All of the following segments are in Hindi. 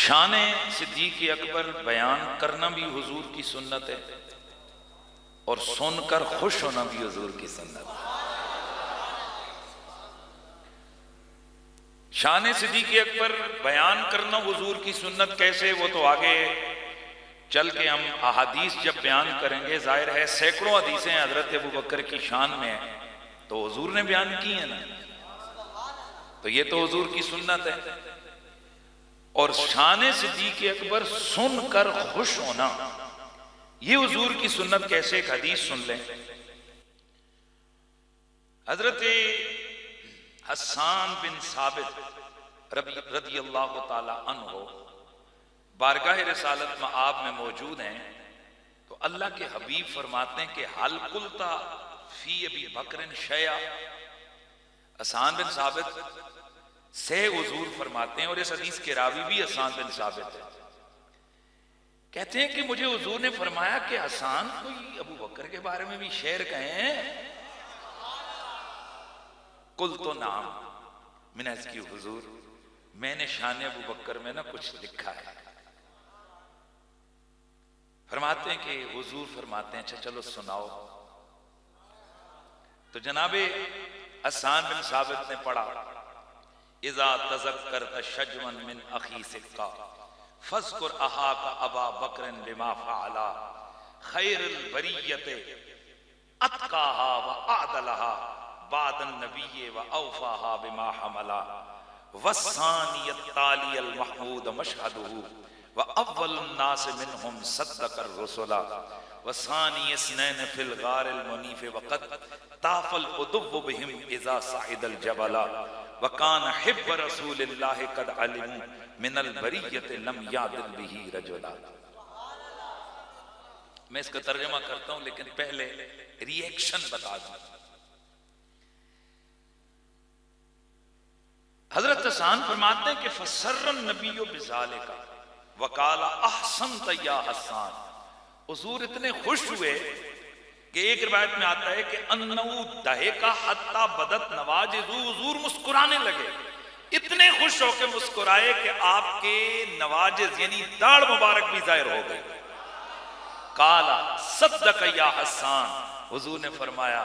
शान सिद्दीक़ अकबर बयान करना भी हुजूर की सुन्नत है और सुनकर खुश होना भी हुजूर की सुन्नत है। शान सिद्दीक़ अकबर बयान करना हुजूर की सुन्नत कैसे, वो तो आगे चल के हम अहादीस जब बयान करेंगे। जाहिर है सैकड़ों हदीसें हजरत अबू बकर की शान में है, तो हुजूर ने बयान की है ना, तो ये तो हुजूर की सुन्नत है। और शान सिद्दीक़ अकबर सुनकर खुश होना, ये हुजूर की सुन्नत कैसे। एक हदीस सुन लें। हजरत हसन बिन साबित रज़ी अल्लाह ताला अन्हु बारगाह रिसालत में आप में मौजूद हैं, तो अल्लाह के हबीब फरमाते हैं कि हल कुलता फी अबी बकर शया। हसन बिन साबित से हुजूर फरमाते हैं, और इस हदीस के रावी भी हसन बिन साबित है, कहते हैं कि मुझे हुजूर ने फरमाया कि हसन कोई अबू बकर के बारे में भी शेर कहें। कुल तो नाम मैंने की हुजूर, मैंने शान अबू बकर में ना कुछ लिखा है। फरमाते हैं कि हुजूर फरमाते हैं अच्छा चलो सुनाओ। तो जनाबे हसन बिन साबित ने पढ़ा, इज़ा तज़क्कर शजवन मिन अखी सिक्का फज़कुर अहाका अबा बकरन बिमा फ़अला खैरुल बरियते अत्काहा व आदलहा बादन नबिय्य व औफ़ाहा बिमा हमला वस्सानियत तालियल महमूद मशहदुहु व अव्वलुन नास मिनहुम सद्दकर रुसुला वसानी इसनैन फिल गारिल मुनीफ़ वक़द ताफ़ल उदुव्व बिहिम इज़ा साइदल जबला वकान हिब्ब रसूलिल्लाह कद अलिमु मिनल बरियत लम यादिल बिही रजुला। मैं इसका तर्जुमा करता हूं, लेकिन पहले रिएक्शन बता दूं। हजरत हसन फरमाते हैं कि फसर्रन नबियो बिज़ालिका वकाला अहसन या हसन। हुजूर इतने खुश हुए कि एक रिवायत में आता है कि अन्नऊ दहेका हत्ता बदत नवाज, हुजूर मुस्कुराने लगे, इतने खुश होकर मुस्कुराए कि आपके नवाजिज यानी दाढ़ मुबारक भी जाहिर हो गई। काला सद्दक या हसन, हुजूर ने फरमाया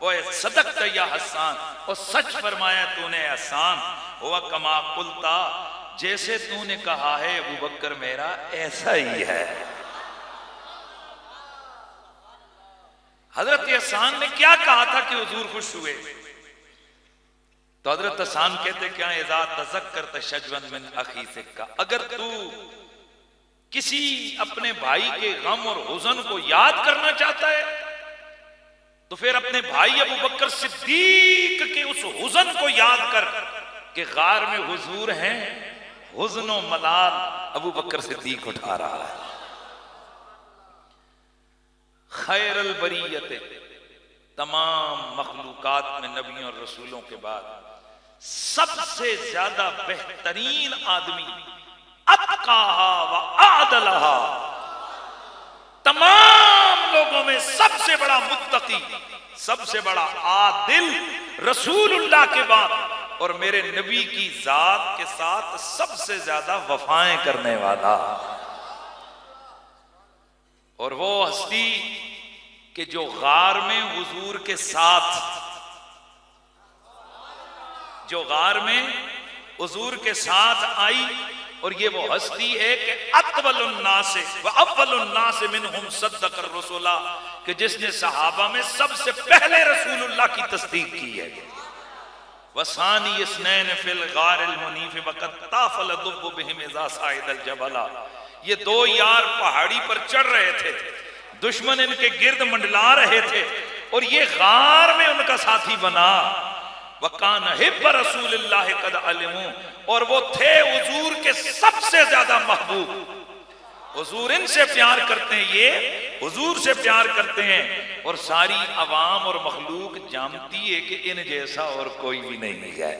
ओए सदक या हसन, और सच फरमाया तूने हसन, हुआ कमा कुलता, जैसे तूने कहा है अबू बकर मेरा ऐसा ही है। हजरत हसन ने क्या कहा था कि हुजूर खुश हुए? तो हजरत हसन कहते क्या, इज़ा तज़क्कर तशज्वन मिन अखी सिक्का, अगर तू किसी अपने भाई के गम और हुज़न को याद करना चाहता है तो फिर अपने भाई अबू बकर सिद्दीक के उस हुज़न को याद कर कि गार में हुजूर हैं, हुज़्नो मलाल अबू बकर सिद्दीक उठा रहा है। खैरुल बरियत, तमाम मखलूकात में नबियों और रसूलों के बाद सबसे ज्यादा बेहतरीन आदमी अत्काहा व आदलहा, तमाम लोगों में सबसे बड़ा मुत्तकी, सबसे बड़ा आदिल रसूलुल्लाह के बाद और मेरे नबी की जात के साथ सबसे ज्यादा वफाएं करने वाला, और वो हस्ती कि जो गार में हुजूर के साथ, जो गार में हुजूर के साथ आई, और ये वो हस्ती है कि अतवलुन्नास व अव्वलुन्नास मिनहुम सद्दकर रसूला, कि जिसने सहाबा में सबसे पहले रसूलुल्लाह की तस्दीक की है। वसानी इसनैन फिल गारिल मुनीफ़ वक़द ताफ़ल दुव्व बिहिम इज़ा साइदल जबला, ये दो यार पहाड़ी पर चढ़ रहे थे, दुश्मन इनके गिर्द मंडला रहे थे, और ये गार में उनका साथी बना। वकान हिब्ब रसूलिल्लाह कद अलिमु, और वो थे हुजूर के सबसे ज्यादा महबूब। हुजूर इनसे प्यार करते हैं, ये हुजूर से प्यार करते हैं, और सारी अवाम और मखलूक जानती है कि इन जैसा और कोई भी नहीं है।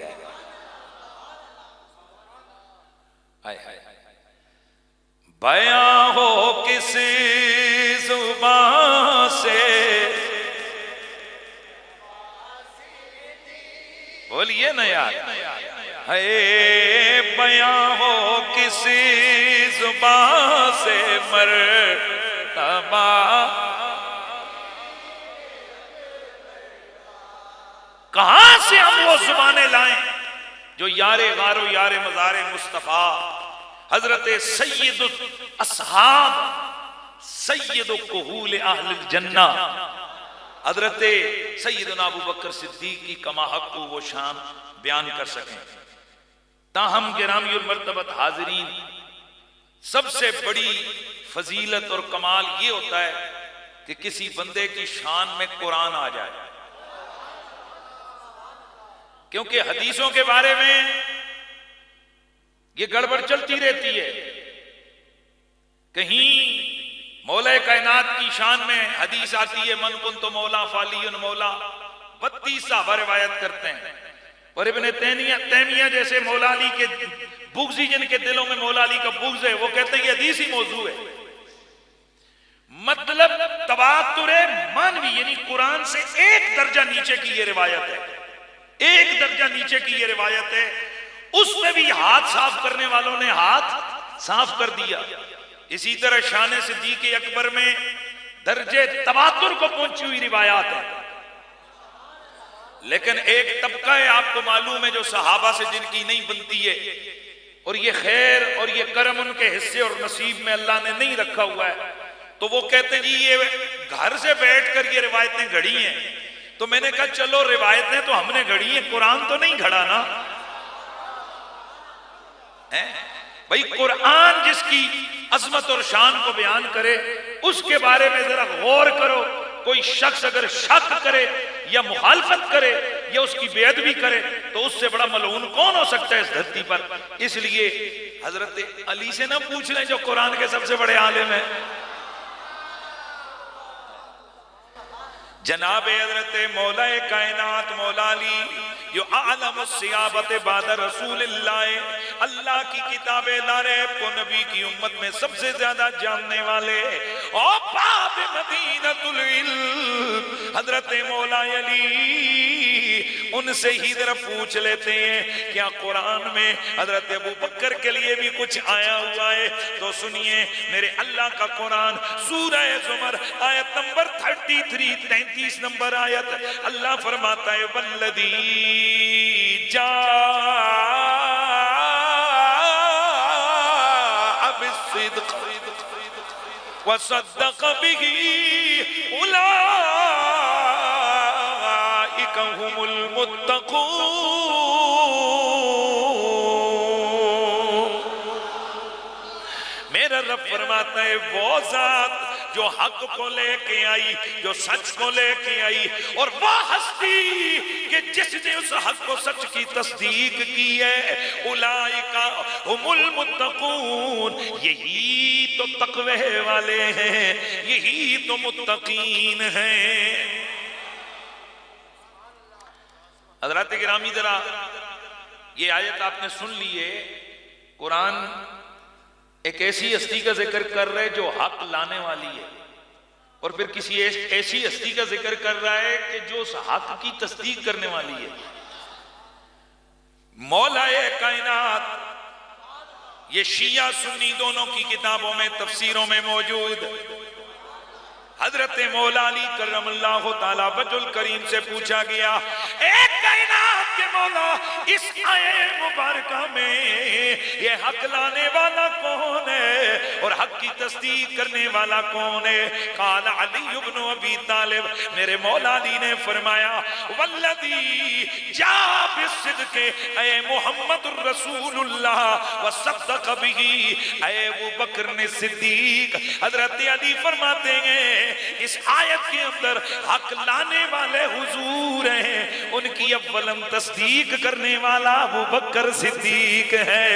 हाय हाय, बयां हो किसी जुबान से, बोलिए ना यार, है बयां हो इसी जुबान से मरतबा। कहां से हम वो जुबानें लाएं जो यारे गारो यारे मज़ारे मुस्तफा हजरत सैयदुल असहाब सैयदुल कुहूल अहलिल जन्ना हजरत सैयदना अबू बकर सिद्दीक की कमा हक को वो शान बयान कर सकें। ताहम गिरामीउल मर्तबत हाजिरीन, सबसे बड़ी फजीलत और कमाल ये होता है कि किसी बंदे की शान में कुरान आ जाए, क्योंकि हदीसों के बारे में ये गड़बड़ चलती रहती है। कहीं मौला कायनात की शान में हदीस आती है मन कुन तो मौला फालियुन मौला, 32 साहबा रिवायत करते हैं। और इब्ने तैमिया जैसे मौला अली के बुग़्ज़ी, जिनके दिलों में मौला अली का बुग़्ज़ है, वो कहते हैं ये हदीस ही मौजू है। मतलब तवातुर मानवी, यानी कुरान से एक दर्जा नीचे की ये रिवायत है, एक दर्जा नीचे की ये रिवायत है। उसमें भी हाथ साफ करने वालों ने हाथ साफ कर दिया। इसी तरह शान सिद्दीक़ अकबर में दर्जे तवातुर को पहुंची हुई रिवायात है। लेकिन एक तबका है, आपको मालूम है, जो सहाबा से जिनकी नहीं बनती है, और ये खैर और ये करम उनके हिस्से और नसीब में अल्लाह ने नहीं रखा हुआ है, तो वो कहते जी ये घर से बैठकर ये रिवायतें घड़ी हैं। तो मैंने कहा चलो रिवायतें तो हमने घड़ी हैं, कुरान तो नहीं घड़ा ना है भाई। कुरान जिसकी अजमत और शान को बयान करे उसके बारे में जरा गौर करो। कोई शख्स अगर शक करे या मुखालफत करे या उसकी बेअदबी करे तो उससे बड़ा मलऊन कौन हो सकता है इस धरती पर। इसलिए हजरत अली से ना पूछ लें जो कुरान के सबसे बड़े आलिम हैं। जनाब हजरत मौला कायनात मौला अली जो आलम सियाबत बाद रसूलिल्लाह, अल्लाह की किताबें लारे को नबी की उम्मत में सबसे ज्यादा जानने वाले और बाब मदीनतुल इल्म हजरत मौला अली, उनसे ही जरा पूछ लेते हैं क्या कुरान में हजरत अबू बकर के लिए भी कुछ आया हुआ है। तो सुनिए मेरे अल्लाह का कुरान सूरह ज़ुमर आयत नंबर 33 नंबर आयत, अल्लाह फरमाता है वल्लदी जा बिस्सिद्क़ वसद्दक़ बिही उलाइका हुमुल मुत्तक़ून। मेरा रब फरमाता है वो जात जो हक को लेके आई, जो सच को लेके आई, और वो हस्ती कि जिसने उस हक को सच की तस्दीक की है, उलाइका हुमुल मुत्तक़ून, यही तो तक़वे वाले हैं, यही तो मुत्तक़ीन हैं। हज़रात गिरामी जरा ये आयत आपने सुन ली है। कुरान एक ऐसी हस्ती का जिक्र कर रहा है जो हक लाने वाली है, और फिर किसी ऐसी हस्ती का जिक्र कर रहा है कि जो उस हक की तस्दीक करने वाली है। मौलाए कायनात, ये शिया सुन्नी दोनों की किताबों में तफसीरों में मौजूद। हजरत मौला अली करमल्लाहु ताला वजहुल करीम से पूछा गया, एक कायनात के मौला इस आयत मुबारका में ये हक लाने वाला कौन है और हक की तस्दीक करने वाला कौन है? काला अली इब्न अबी तालिब, मेरे मौला अली ने फरमाया वल्लदी जा बिस्सिद्क़, ऐ मुहम्मदुर रसूलुल्लाह व सद्दक़ बिही, ऐ अबू बकर ने सिद्दीक। हजरत अली फरमाते हैं इस आयत के अंदर हक लाने वाले हुजूर हैं, उनकी अव्वलम तस्दीक करने वाला अबू बकर सिद्दीक है।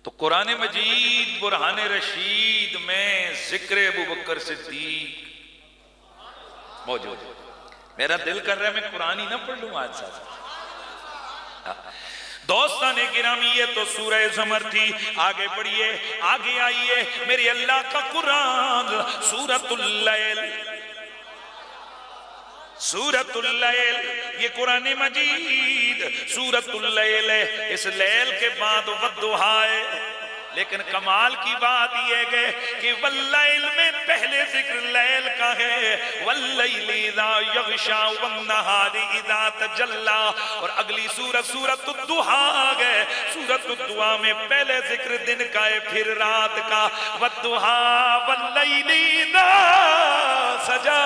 तो कुरान मजीद बुरहान रशीद में जिक्र अबू बकर सिद्दीक मौजूद है। मेरा दिल कर रहा है मैं कुरान ही ना पढ़ लूं आज साथ। दोस्ताने गिरामी, ये तो सूरह ज़मर थी। आगे बढ़िए, आगे आइए, मेरे अल्लाह का कुरान सूरतुल लैल, सूरतुल लैल, ये कुरान मजीद सूरतुल लैल है। इस लैल के बाद वद्दुहा है, लेकिन कमाल की बात यह है कि वल्लैल में पहले जिक्र लैल का है, वल्लैली इज़ा यग़शा वन्नहारी इज़ा तजल्ला, और अगली सूरत सूरतुद्दुहा है। सूरतुद्दुहा में पहले जिक्र दिन का है, फिर रात का। वद्दुहा वल्लैली इज़ा सजा।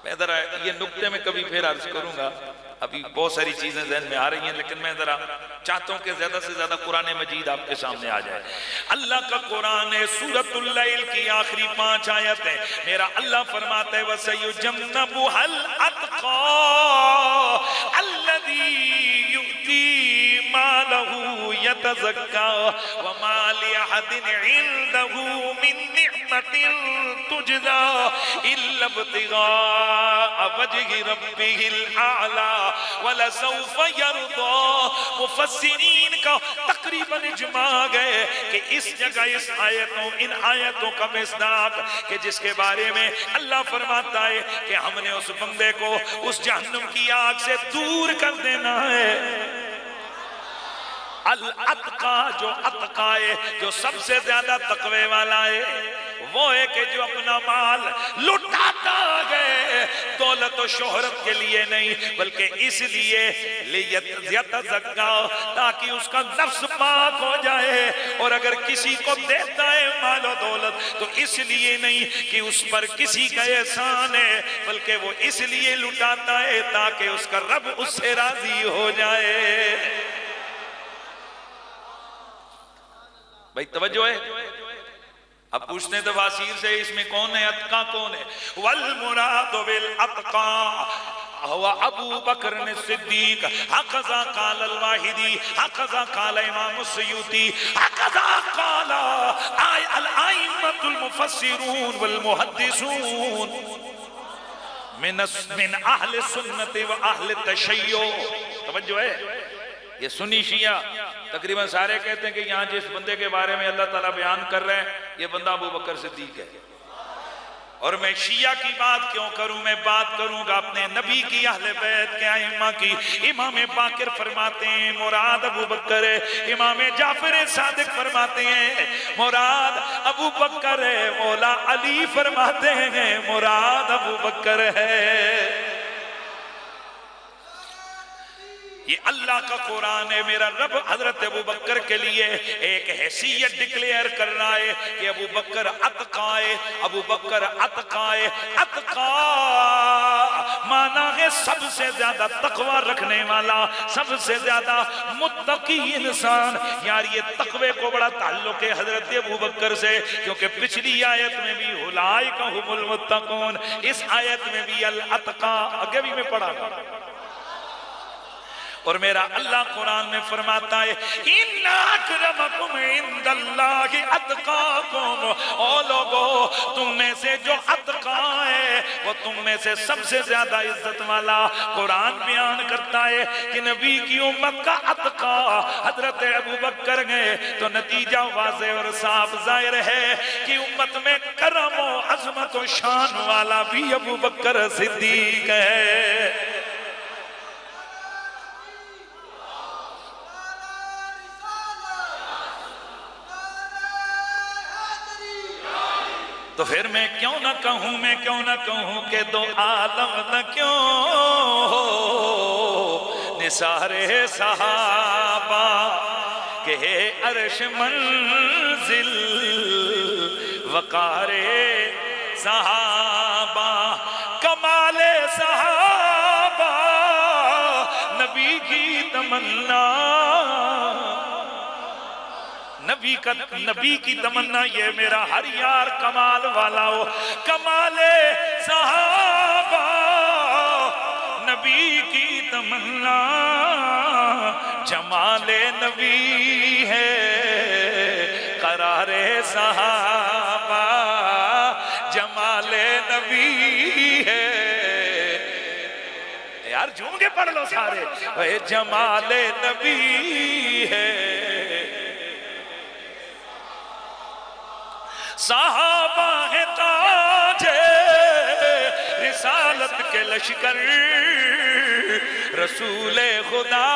मैं जरा ये नुक्ते में कभी फिर अर्ज करूंगा, अभी बहुत सारी चीजें जहन में आ रही हैं, लेकिन मैं जरा चाहता हूं कि ज्यादा से ज्यादा कुरान मजीद आपके सामने आ जाए। अल्लाह का कुरान है, सूरतुल लैल की आखिरी 5 आयत है। मेरा अल्लाह फरमाता है वसयुजन्नबुहल अत्क़ा अल्लज़ी युती मालहू यतज़क्का वमा लिअहदिन इंदहू मिन निअमतिन तुजज़ा इल्ला इब्तिगा वजहि रब्बिहिल आला वलसौफ यरदा। मुफस्सिरीन का तकरीबन इजमा गए कि इस जगह इस आयतों, इन आयतों का मिस्दाक कि जिसके बारे में अल्लाह फरमाता है कि हमने उस बंदे को उस जहन्नुम की आग से दूर कर देना है। अल अत्का, जो अत्का है, जो सबसे ज्यादा तकवे वाला है, वो है कि जो अपना माल लुटाता है दौलत और शोहरत के लिए नहीं, बल्कि इसलिए लियतज़क्का, ताकि उसका नफ्स पाक हो जाए। और अगर किसी को देता है माल और दौलत तो इसलिए नहीं कि उस पर किसी का एहसान है, बल्कि वो इसलिए लुटाता है ताकि उसका रब उससे राजी हो जाए। भाई तवज्जो है। अब पूछते हैं तफसीर से, इसमें कौन है अत्का, कौन है? वल मुरादु बिल अत्का हुवा अबू बकर सिद्दीक, हक़ज़ा क़ाल अल वाहिदी, हक़ज़ा क़ाल इमाम सुयूती, हक़ज़ा क़ाल अल आइम्मतुल मुफस्सिरून वल मुहद्दिसून मिन अहले सुन्नत व अहले तशय्यो। तवज्जो है, ये सुन्नी शिया तकरीबन सारे कहते हैं कि यहाँ जिस बंदे के बारे में अल्लाह ताला बयान कर रहे हैं ये बंदा अबू बकर सिद्दीक है। और मैं शिया की बात क्यों करूं, मैं बात करूंगा अपने नबी की, अहले बैत के आइम्मा की। इमाम बाकिर फरमाते हैं मुराद अबू बकर है, इमाम जाफर सादिक फरमाते हैं मुराद अबू बकर है, मौला अली फरमाते हैं मुराद अबू बकर है। ये अल्लाह का कुरान है। मेरा रब हजरत अबू बकर के लिए एक हैसियत डिक्लेयर कर रहा है कि अबू बकर अत्का है, अबू बकर अत्का है। अत्का माना है सबसे ज्यादा तकवा रखने वाला, सबसे ज्यादा मुत्तकी इंसान। यार ये तकवे को बड़ा ताल्लुक है हजरत अबू बकर से, क्योंकि पिछली आयत में भी उलाइका हुमुल मुत्तकून, इस आयत में भी अल अत्का, आगे भी मैं पढ़ा। और मेरा अल्लाह कुरान में फरमाता है इन्ना अक्रमकुम इंदल्लाहि अत्काकुम, ओ लोगो तुम में से जो अत्का है वो तुम में से सबसे ज्यादा इज्जत वाला। कुरान बयान करता है कि नबी की उम्मत का अत्का हजरत अबू बकर है, तो नतीजा वाज़ेह और साफ जाहिर है कि उम्मत में करम और अजमत और शान वाला भी अबू बकर सिद्दीक है। तो फिर मैं क्यों ना कहूं, मैं क्यों ना कहूं कि दो आलम न क्यों निसारे सहाबा के अर्श मंजिल वकारे सहाबा, कमाले सहाबा नबी की तमन्ना, नबी की तमन्ना ये मेरा हर यार कमाल वाला हो। कमाले सहाबा नबी की तमन्ना, जमाले नबी है करारे सहाबा, जमाले नबी है। यार यार झूम के पढ़ लो सारे। वे जमाले नबी है, सहाबा है ताजे रिसालत के लश्कर, रसूले खुदा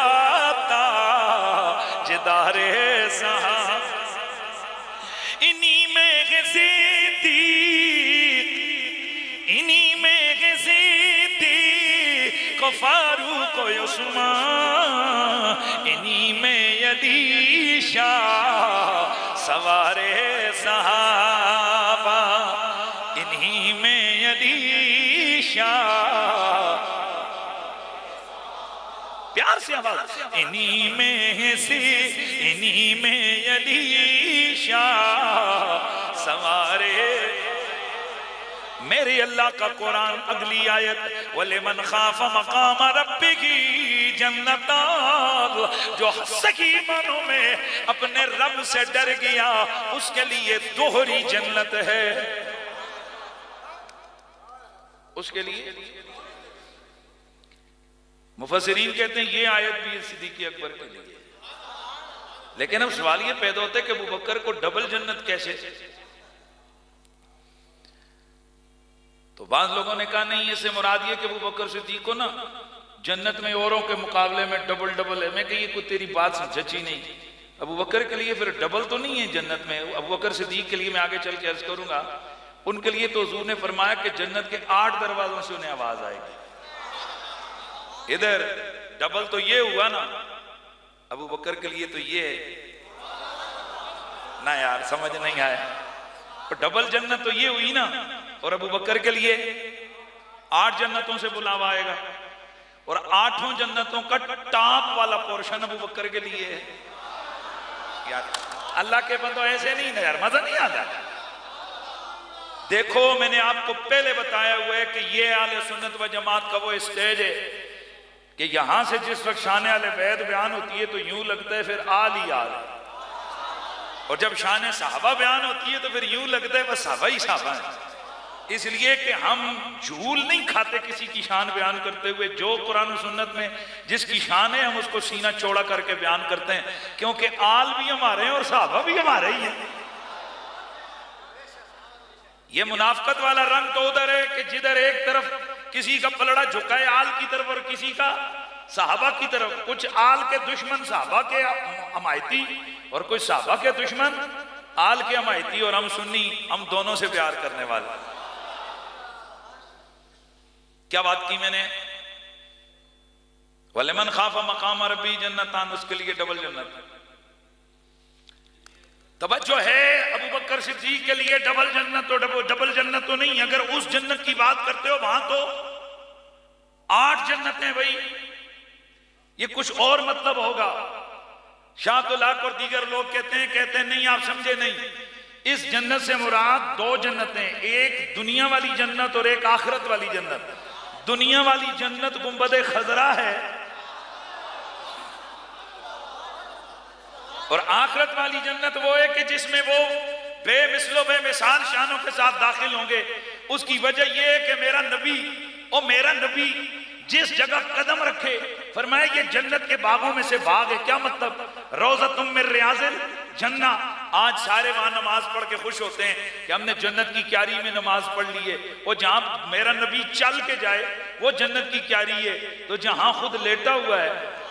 ताजदारे सहा, इन्हीं में है सिद्दीक, इन्हीं में है सिद्दीक को फारूक को उस्मान, इन्हीं में यदी शाह सवारे सहाबा, इन्हीं में यदी शाह, प्यार से आवाज, इन्हीं में से इन्हीं में यदी शाह सवारे। मेरे अल्लाह का कुरान अगली आयत, वलिमन खाफा मकाम रब्बिही जन्नतान, जो सही मानों में अपने रब से डर गया उसके लिए दोहरी जन्नत है। उसके लिए मुफस्सिरीन कहते हैं ये आयत भी सिद्दीक़ अकबर के लिए। लेकिन अब सवाल ये पैदा होता है कि अबू बकर को डबल जन्नत कैसे? तो बाद लोगों ने कहा नहीं, इससे मुराद ये कि अबू बकर सिद्दीक़ को ना जन्नत में औरों के मुकाबले में डबल डबल है। मैं कही कोई तेरी बात जची नहीं। अबू बकर के लिए फिर डबल तो नहीं है जन्नत में। अबू बकर सिद्दीक़ के लिए मैं आगे चल के अर्ज करूंगा, उनके लिए तो हुजूर ने फरमाया कि जन्नत के 8 दरवाजों से उन्हें आवाज आएगी। इधर डबल तो ये हुआ ना, अबू बकर के लिए तो ये ना, यार समझ नहीं आया। तो डबल जन्नत तो ये हुई ना, और अबू बकर के लिए 8 जन्नतों से बुलावा आएगा, और 8 जन्नतों का टॉप वाला पोर्शन अबू बकर के लिए है। यार अल्लाह के बंदो ऐसे नहीं ना यार, मजा नहीं आता। देखो मैंने आपको पहले बताया हुआ है कि ये आले सुन्नत व जमात का वो स्टेज है कि यहां से जिस वक्त शान आले बैत बयान होती है तो यूं लगता है फिर आल ही आल, और जब शान साहबा बयान होती है तो फिर यूं लगता है बस साहबा ही साहबा है। इसलिए कि हम झूल नहीं खाते किसी की शान बयान करते हुए। जो कुरान और सुन्नत में जिसकी शान है हम उसको सीना चौड़ा करके बयान करते हैं, क्योंकि आल भी हमारे हैं और साहबा भी हमारे ही हैं। ये मुनाफकत वाला रंग तो उधर है कि जिधर एक तरफ किसी का पलड़ा झुका है आल की तरफ और किसी का साहबा की तरफ। कुछ आल के दुश्मन साहबा के हमायती और कुछ साहबा के दुश्मन आल के हमायती, और हम सुन्नी, हम दोनों से प्यार करने वाले। क्या बात की मैंने? वलिमन खाफा मकाम रब्बी जन्नतान, उसके लिए डबल जन्नत। तवज्जो है, अबू बकर सिद्दीक के लिए डबल जन्नत तो डबल जन्नत तो नहीं। अगर उस जन्नत की बात करते हो वहां तो 8 जन्नतें भाई, ये कुछ और मतलब होगा। शाहतुल्लाह और दीगर लोग कहते हैं नहीं, आप समझे नहीं। इस जन्नत से मुराद 2 जन्नतें, एक दुनिया वाली जन्नत और एक आखिरत वाली जन्नत। दुनिया वाली जन्नत गुंबद खजरा है, और आखिरत वाली जन्नत वो है कि जिसमें वो बेमिसलो बेमिसाल शानों के साथ दाखिल होंगे। उसकी वजह यह है कि मेरा नबी जिस जगह कदम रखे, फरमाया ये जन्नत के बागों में से बाग है। क्या मतलब? रोज़तुम मिन रियाज़िल जन्ना। आज सारे वहां नमाज पढ़ के खुश होते हैं कि हमने जन्नत की क्यारी में नमाज पढ़ ली है। वो जहां मेरा नबी चल के जाए वो जन्नत की क्यारी है, तो जहां खुद लेटा हुआ है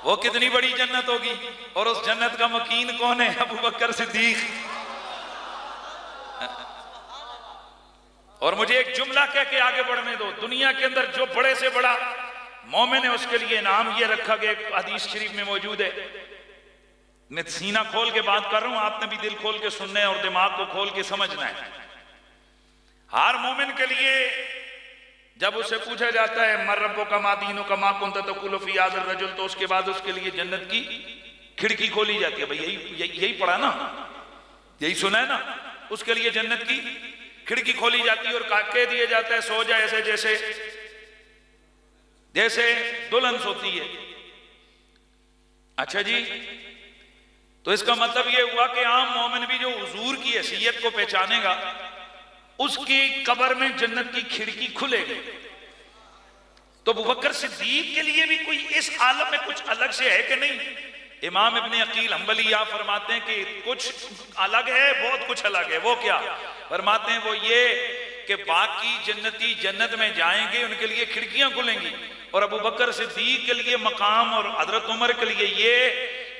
वो कितनी बड़ी जन्नत होगी। और उस जन्नत का मकीन कौन है? अबू बकर सिद्दीक। और मुझे एक जुमला कह के आगे बढ़ने दो। दुनिया के अंदर जो बड़े से बड़ा मोमिन है उसके लिए नाम ये रखा गया, हदीस शरीफ में मौजूद है। मैं सीना खोल के बात कर रहा हूं, आपने भी दिल खोल के सुनना है और दिमाग को खोल के समझना है। हर मोमिन के लिए जब उससे पूछा जाता है मर रब्बो का मा दीनो का मा कुंता तकुलु फी हाज़िल रजुल, तो उसके बाद उसके लिए जन्नत की खिड़की खोली जाती है। भाई यही पढ़ा ना, यही सुना है ना। उसके लिए जन्नत की खिड़की खोली जाती है और कह दिया जाता है सो जा ऐसे जैसे दुल्हन सोती है। अच्छा जी, तो इसका मतलब यह हुआ कि आम मोमिन भी जो हुजूर की हैसियत को पहचानेगा उसकी कब्र में जन्नत की खिड़की खुलेगी। तो अबू बकर सिद्दीक के लिए भी कोई इस आलम में कुछ अलग से है कि नहीं? इमाम इब्ने अकील हम्बली आप फरमाते हैं कि कुछ अलग है, बहुत कुछ अलग है। वो क्या फरमाते हैं? वो ये कि बाकी जन्नती जन्नत में जाएंगे, उनके लिए खिड़कियां खुलेंगी, और अबू बकर सिद्दीक के लिए मकाम और हजरत उमर के लिए ये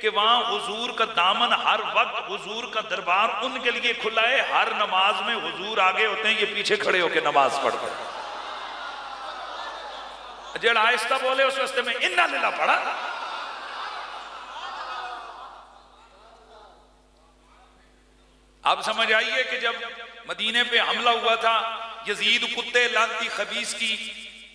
कि वहां हुजूर का दामन हर वक्त, हुजूर का दरबार उनके लिए खुला है। हर नमाज में हुजूर आगे होते हैं, ये पीछे खड़े होकर नमाज पढ़ते हैं। जेड़ा आहिस्ता बोले उस वास्ते में इन्ना लिल्लाह पढ़ा। अब समझ आइए कि जब मदीने पे हमला हुआ था, यजीद कुत्ते लानती खबीस की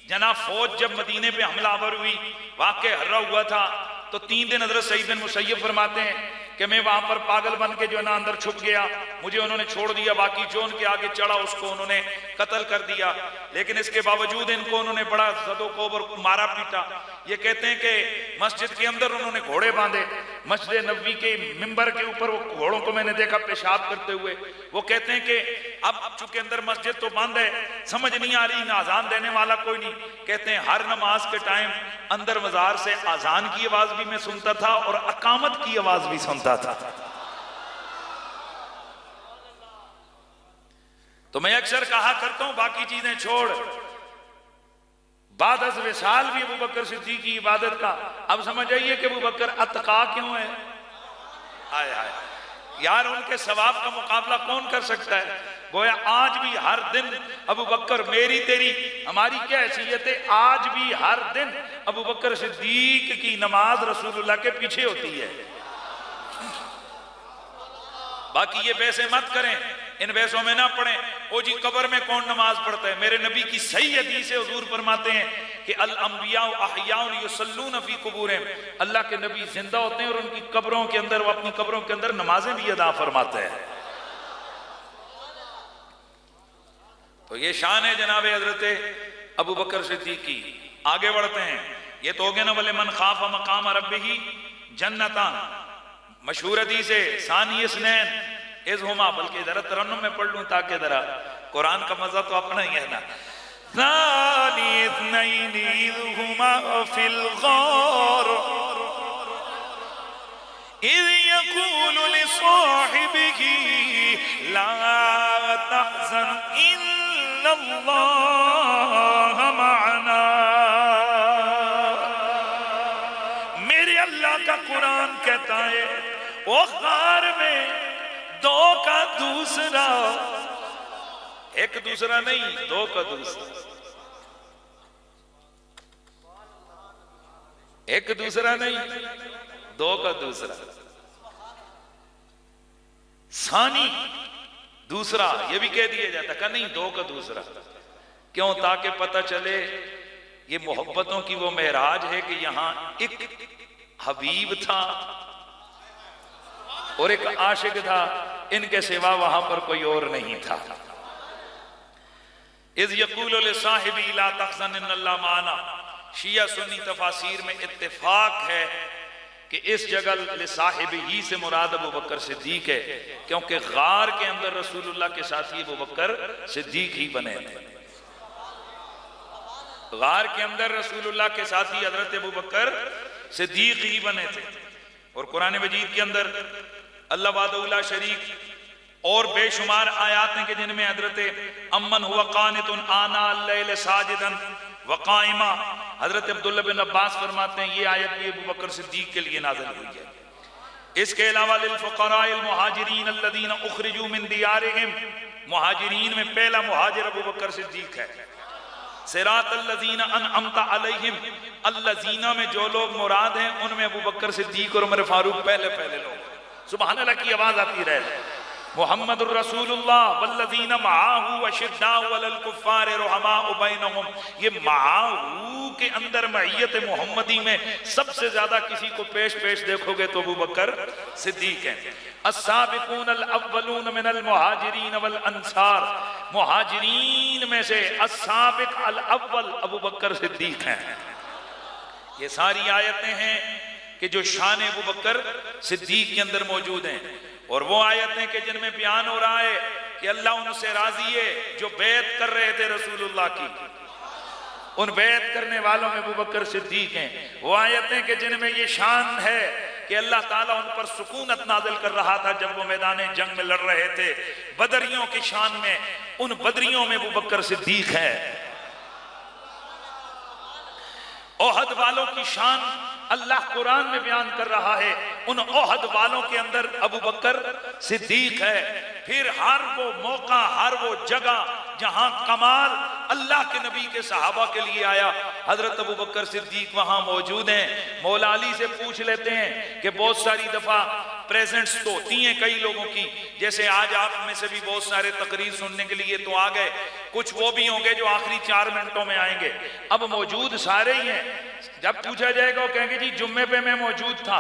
जना फौज जब मदीने पे हमलावर हुई, वाक़े हर्रा हुआ था, तो 3 दिन हज़रत सईद बिन मुसय्यब फरमाते हैं कि मैं वहां पर पागल बन के जो है ना अंदर छुप गया, मुझे उन्होंने छोड़ दिया, बाकी जो उनके आगे चढ़ा उसको उन्होंने कत्ल कर दिया। लेकिन इसके बावजूद इनको उन्होंने बड़ा ज़दोकोब और मारा पीटा। ये कहते हैं कि मस्जिद के अंदर उन्होंने घोड़े बांधे, मस्जिद नबवी के मिंबर के ऊपर वो घोड़ों को मैंने देखा पेशाब करते हुए। वो कहते हैं कि अब चूंकि अंदर मस्जिद तो बंद है, समझ नहीं आ रही, ना अजान देने वाला कोई नहीं। कहते हैं हर नमाज के टाइम अंदर मजार से अजान की आवाज भी मैं सुनता था और अकामत की आवाज भी सुनता था। तो मैं अक्सर कहा करता हूं, बाकी चीजें छोड़, बाद अज़ विसाल भी अबू बकर सिद्दीक़ की इबादत का। अब समझ आइए कि अबू बकर अतका क्यों है। हाय हाय यार, उनके सवाब का मुकाबला कौन कर सकता है? गोया आज भी हर दिन अबू बकर, मेरी तेरी हमारी क्या हैसियत है, आज भी हर दिन अबू बकर सिद्दीक की नमाज रसूलुल्लाह के पीछे होती है। बाकी ये वैसे मत करें, इन वैसों में ना पढ़ें। ओ जी कब्र में कौन नमाज पढ़ता है? मेरे नबी की सही हदीस है, हुजूर फरमाते हैं कि अल अंबिया अहयाउन युसल्लून फी कुबूरिहिम, अल्लाह के नबी जिंदा होते हैं और उनकी कब्रों के अंदर, वो अपनी कब्रों के अंदर नमाजें भी अदा फरमाते हैं। तो ये शान है जनाब हजरत अबू बकर सिद्दीक की। आगे बढ़ते हैं, ये तो हो गया ना, वले मन खाफा मकाम रब्बिही जन्नतान, मशहूर हदीस है सानी इस्नैन इज़ हुमा। बल्कि जरा तरन्नुम में पढ़ लूं ताकि जरा कुरान का मजा तो अपना ही है ना। सानी इस्नैन इज़ हुमा फिल गार इज़ यक़ूलु लिसाहिबिही ला तहज़न इन्नल्लाह मअना। मेरे अल्लाह का कुरान कहता है वो गार में दो का दूसरा, एक दूसरा नहीं, दो का दूसरा, एक दूसरा नहीं, दो का दूसरा, सानी दूसरा, ये भी कह दिया जाता का नहीं, दो का दूसरा। क्यों? ताकि पता चले ये मोहब्बतों की वो महराज है कि यहां एक हबीब था और एक आशिक था, इनके सिवा वहां पर कोई और नहीं था। इज़ यक़ूलु लिसाहिबी ला तहज़न इन्नल्लाह माना। शिया सुन्नी तफासीर में इत्तेफाक है कि इस जगह लिसाहिबी से मुराद अबू बकर सिद्दीक है, क्योंकि गार के अंदर रसूलुल्लाह के साथी अबू बकर सिद्दीक ही बने थे। गार के अंदर रसूलुल्लाह के साथी हजरत अबू बकर सिद्दीक ही बने थे। और कुरान मजीद के अंदर अल्लाह वादउला शरीक और बेशुमार आयात हैं कि जिनमें हजरत अम्मन हुआ कानितुन आना अल-लैल साजिदन व काइमा। हजरत अब्दुल्लाह बिन अब्बास फरमाते हैं ये आयत भी अबू बकर सिद्दीक के लिए नाज़िल हुई है। इसके अलावा लिल फुक़राइल मुहाजिरीन अल्लज़ीना उख़रिजू मिन दियारिहिम, मुहाजिरीन में पहला मुहाजिर अबू बकर सिद्दीक है। सिरातल लज़ीना अनअमता अलैहिम, अल्लज़ीना में जो लोग मुराद हैं उनमें अबू बकर सिद्दीक और उमर फारूक पहले पहले लोग। सुभान अल्लाह की आवाज आती रहे। मुहम्मदुर रसूलुल्लाह वल्लज़ीना मअहू अशिद्दाउ अलल कुफ़्फ़ार रुहमाउ बैनहुम, ये मअहू के अंदर मइयत मोहम्मदी में सबसे ज्यादा किसी को पेश पेश देखोगे तो अबू बकर सिद्दीक हैं। अस्साबिकून अल अव्वलून मिनल मुहाजिरीन वल अंसार, मुहाजिरीन में से अस्साबिक अल अव्वल अबू बकर सिद्दीक हैं। ये सारी आयतें हैं कि जो शान अबू बकर सिद्दीक के अंदर मौजूद हैं। और वो आयतें कि जिनमें बयान हो रहा है कि अल्लाह उनसे राजी है जो बैत कर रहे थे रसूलुल्लाह की। उन बैत करने वालों में अबू बकर सिद्दीक हैं। वो आयतें कि जिनमें ये शान है कि अल्लाह ताला उन पर सुकूनत नाजिल कर रहा था जब वो मैदान जंग में लड़ रहे थे। बदरियों की शान में उन बदरियों में अबू बकर सिद्दीक है। ओहद वालों की शान अल्लाह कुरान में बयान कर रहा है, उन ओहद वालों के अंदर अबू बकर सिद्दीक है। फिर हर वो मौका, हर वो जगह जहां कमाल अल्लाह के नबी के सहाबा के लिए आया, हजरत अबू बकर सिद्दीक वहां मौजूद हैं। मौला अली से पूछ लेते हैं कि बहुत सारी दफा प्रेजेंट्स तो होती हैं कई लोगों की, जैसे आज आप में से भी बहुत सारे तकरीर सुनने के लिए तो आ गए, कुछ वो भी होंगे जो आखिरी 4 मिनटों में आएंगे। अब मौजूद सारे ही हैं। जब पूछा जाएगा वो कहेंगे जी जुम्मे पे मैं मौजूद था,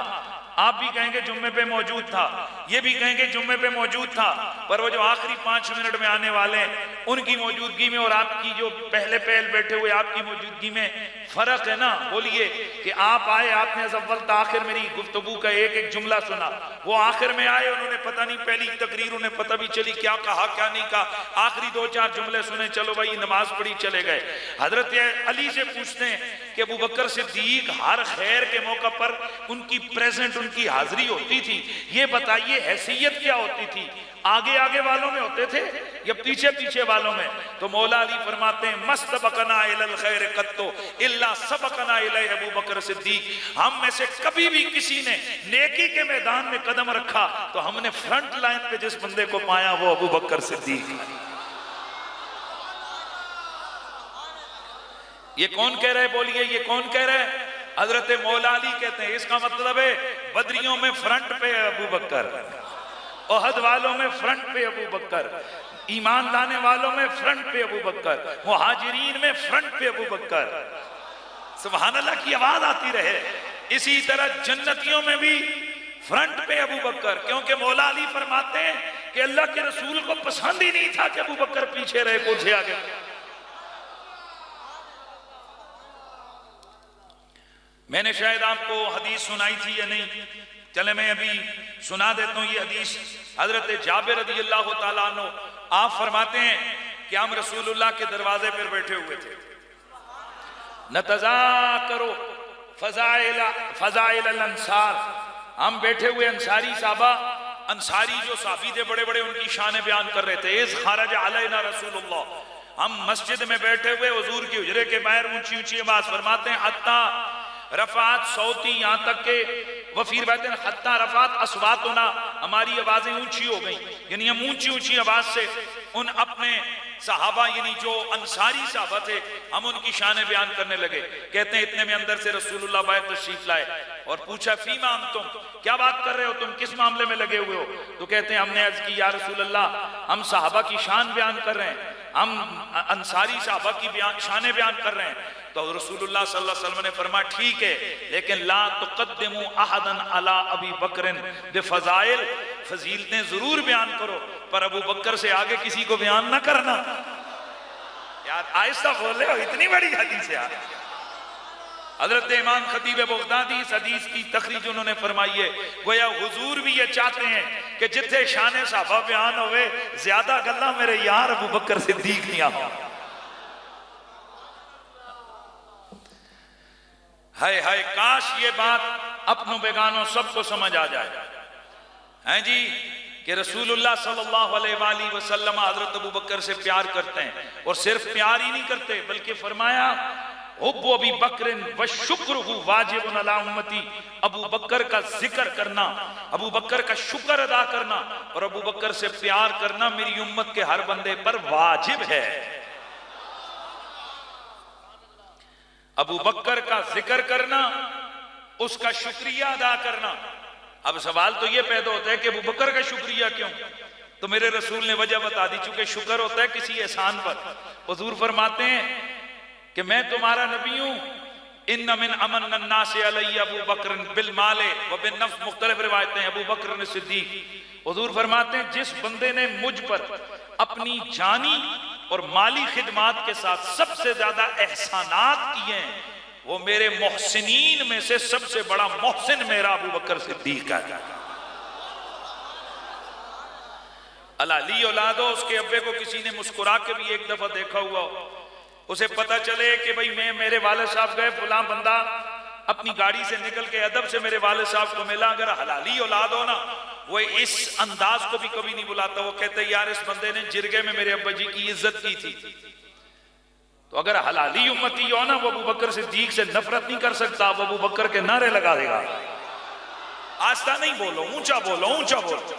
आप भी कहेंगे जुम्मे पे मौजूद था, ये भी कहेंगे जुम्मे पे मौजूद था। पर वो जो आखिरी 5 मिनट में आने वाले हैं उनकी मौजूदगी में और आपकी जो पहले पहल बैठे हुए आपकी मौजूदगी में फर्क है ना। बोलिए कि आप आए, आपने अव्वल तक आखिर मेरी गुफ्तगू का एक एक जुमला सुना, वो आखिर में आए, उन्होंने पता नहीं पहली तकरीर उन्हें पता भी चली क्या कहा क्या नहीं कहा, आखिरी 2-4 जुमले सुने, चलो भाई नमाज पढ़ी चले गए। हजरत अली से पूछते हैं कि अबू बकर सिद्दीक हर खैर के मौका पर उनकी प्रेजेंट, उनकी हाजिरी होती थी, ये बताइए हैसियत क्या होती थी? आगे आगे वालों में होते थे या पीछे पीछे वालों में? तो मौला अली फरमाते हैं मस्त बकना इलल खैर कत्तो इल्ला सबकना इलैहि अबू बकर सिद्दीक। हम में से कभी भी किसी ने नेकी के मैदान में कदम रखा तो हमने फ्रंट लाइन पे जिस बंदे को पाया वो अबू बकर सिद्दीक। ये कौन कह रहा है? बोलिए ये कौन कह रहा है? हजरत मौला अली कहते हैं। इसका मतलब है बदरियों में फ्रंट पे अबू बकर, ओहद वालों में फ्रंट पे अबू बकर, ईमान लाने वालों में फ्रंट पे अबू बकर, मुहाजिरीन में फ्रंट पे अबू बकर। सुभान अल्लाह की आवाज आती रहे। इसी तरह जन्नतियों में भी फ्रंट पे अबू बकर, क्योंकि मौला अली फरमाते हैं कि अल्लाह के रसूल को पसंद ही नहीं था कि अबू बकर पीछे रहे, कुछ आगे। मैंने शायद आपको हदीस सुनाई थी या नहीं, चले मैं अभी सुना देता हूँ ये हदीस। हजरत जाबिर रज़ी अल्लाह ताला अन्हु आप फरमाते हैं कि हम रसूलुल्लाह के दरवाजे पर बैठे हुए थे, नतज़ाकरो फज़ाइल अंसार, हम बैठे हुए अंसारी साहबा, अंसारी जो साफी थे बड़े बड़े, उनकी शान बयान कर रहे थे। इज़ खरज अलैना रसूलुल्लाह, हम मस्जिद में बैठे हुए हुजूर के हुजरे के बाहर ऊंची ऊंची आवाज फरमाते हैं हत्ता रफात सौती, यहाँ तक के वफीर कहते हैं हत्ता रफात अस्वातुना, हमारी आवाजें ऊंची हो गई, यानी हम ऊंची ऊंची आवाज से उन अपने सहाबा यानी जो अंसारी सहाबा थे हम उनकी शान बयान करने लगे। कहते हैं इतने में अंदर से रसूलुल्लाह बाहर तशरीफ लाए और पूछा फीमा तुम क्या बात कर रहे हो, तुम किस मामले में लगे हुए हो? तो कहते हैं हमने अर्ज की या रसूलल्लाह हम सहाबा की शान बयान कर रहे हैं, हम अंसारी सहाबा की शान बयान कर रहे हैं। तो रसूलुल्लाह सल्लल्लाहु अलैहि वसल्लम ने फरमाया ठीक है, लेकिन ला तुक़द्दिमू अहदन अला अबी बकरिन बिफ़ज़ाइल, फजीलतें जरूर बयान करो पर अबू बकर से आगे किसी को बयान ना करना। यार आहिस्ता बोले हो, इतनी बड़ी हदीस है यार। हजरत इमाम खतीब बगदादी इस हदीस की तखरीज उन्होंने फरमाई है, गोया हुजूर भी ये चाहते हैं कि जिथे शान सहाबा बयान होवे ज्यादा गल्ला मेरे यार अबू बकर सिद्दीक नहीं हो। हाय हाय काश ये बात अपनों बेगानों सबको समझ आ जाए हैं जी कि रसूलुल्लाह सल्लल्लाहु अलैहि वसल्लम हजरत अबू बकर से प्यार करते हैं, और सिर्फ प्यार ही नहीं करते बल्कि फरमाया हुब्बु अबी बकरिन व शुक्रुहु वाजिबुन अला उम्मती, अबू बकर का जिक्र करना, अबू बकर का शुक्र अदा करना और अबू बकर से प्यार करना मेरी उम्मत के हर बंदे पर वाजिब है। अबू बकर का जिक्र करना, उसका शुक्रिया अदा करना। अब सवाल तो ये पैदा होता है कि अबू बकर का शुक्रिया क्यों? तो मेरे रसूल ने वजह बता दी, चूंकि शुक्र होता है किसी एहसान पर। हुजूर फरमाते हैं कि मैं तुम्हारा नबी हूं, इन्न मिन अमन अन्नास अलैहि अबू बकर बिल माले व बिन नफ्स, मुख्तलिफ रिवायतें हैं, अबू बकर सिद्दीक। हुजूर फरमाते हैं जिस बंदे ने मुझ पर अपनी जानी और माली खिदमात के साथ सबसे ज्यादा एहसानात किए हैं वो मेरे मोहसिनीन में से सबसे बड़ा मोहसिन मेरा अबू बकर सिद्दीक है। हलाली औलाद हो, उसके अब्बे को किसी ने मुस्कुरा के भी एक दफा देखा हुआ हो, उसे पता चले कि भाई मेरे वालिद साहब गए, फलां बंदा अपनी गाड़ी से निकल के अदब से मेरे वालिद साहब को मिला, अगर हलाली औलाद हो ना, वो इस अंदाज को भी कभी नहीं बुलाता। वो कहते यार इस बंदे ने जिरगे में मेरे अब्बा जी की इज्जत की थी। तो अगर हलाली उम्मती हो ना, वो अबू बकर सिद्दीक से नफरत नहीं कर सकता, वो अबू बकर के नारे लगा देगा। आस्ता नहीं बोलो, ऊंचा बोलो, ऊंचा बोलो।